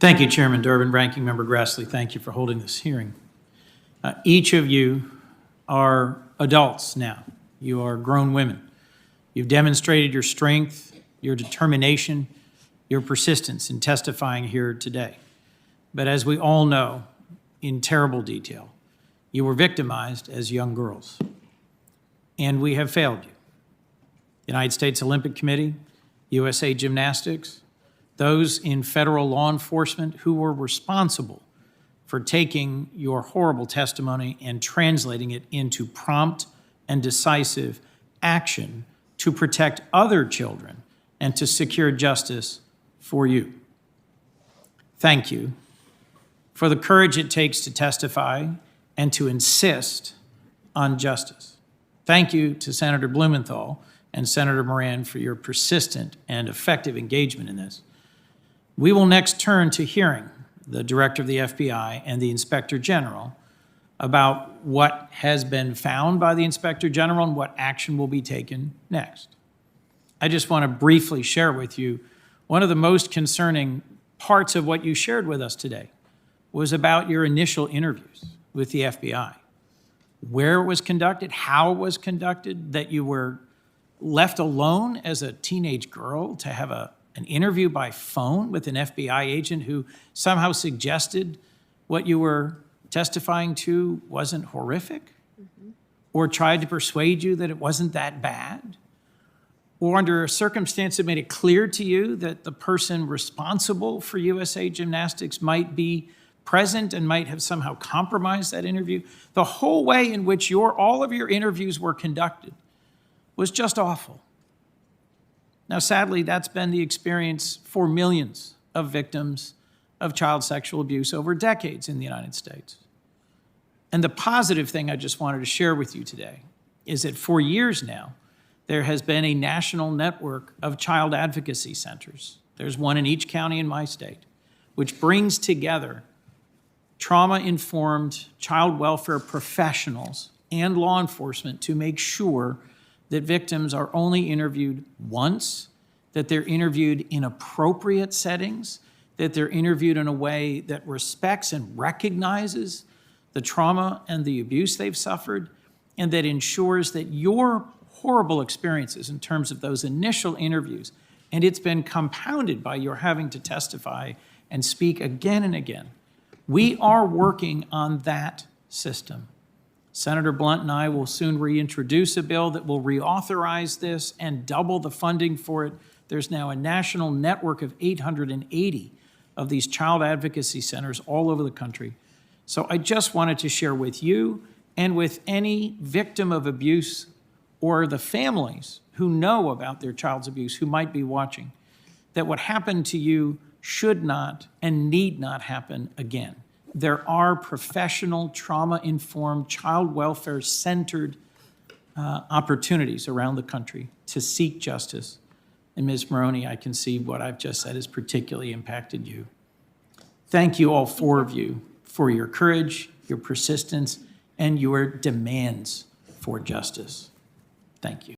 Thank you, Chairman Durbin. Ranking Member Grassley, thank you for holding this hearing. Each of you are adults now. You are grown women. You've demonstrated your strength, your determination, your persistence in testifying here today. But as we all know, in terrible detail, you were victimized as young girls, and we have failed you. United States Olympic Committee, USA Gymnastics, those in federal law enforcement who were responsible for taking your horrible testimony and translating it into prompt and decisive action to protect other children and to secure justice for you. Thank you for the courage it takes to testify and to insist on justice. Thank you to Senator Blumenthal and Senator Moran for your persistent and effective engagement in this. We will next turn to hearing the Director of the FBI and the Inspector General about what has been found by the Inspector General and what action will be taken next. I just want to briefly share with you one of the most concerning parts of what you shared with us today was about your initial interviews with the FBI. Where it was conducted, how it was conducted, that you were left alone as a teenage girl to have an interview by phone with an FBI agent who somehow suggested what you were testifying to wasn't horrific, or tried to persuade you that it wasn't that bad, or under a circumstance that made it clear to you that the person responsible for USA Gymnastics might be present and might have somehow compromised that interview. The whole way in which all of your interviews were conducted was just awful. Now, sadly, that's been the experience for millions of victims of child sexual abuse over decades in the United States. And the positive thing I just wanted to share with you today is that for years now, there has been a national network of child advocacy centers. There's one in each county in my state, which brings together trauma-informed child welfare professionals and law enforcement to make sure that victims are only interviewed once, that they're interviewed in appropriate settings, that they're interviewed in a way that respects and recognizes the trauma and the abuse they've suffered, and that ensures that your horrible experiences in terms of those initial interviews, and it's been compounded by your having to testify and speak again and again. We are working on that system. Senator Blunt and I will soon reintroduce a bill that will reauthorize this and double the funding for it. There's now a national network of 880 of these child advocacy centers all over the country. So I just wanted to share with you and with any victim of abuse or the families who know about their child's abuse who might be watching, that what happened to you should not and need not happen again. There are professional, trauma-informed, child welfare-centered opportunities around the country to seek justice. And Ms. Maroney, I can see what I've just said has particularly impacted you. Thank you, all four of you, for your courage, your persistence, and your demands for justice. Thank you.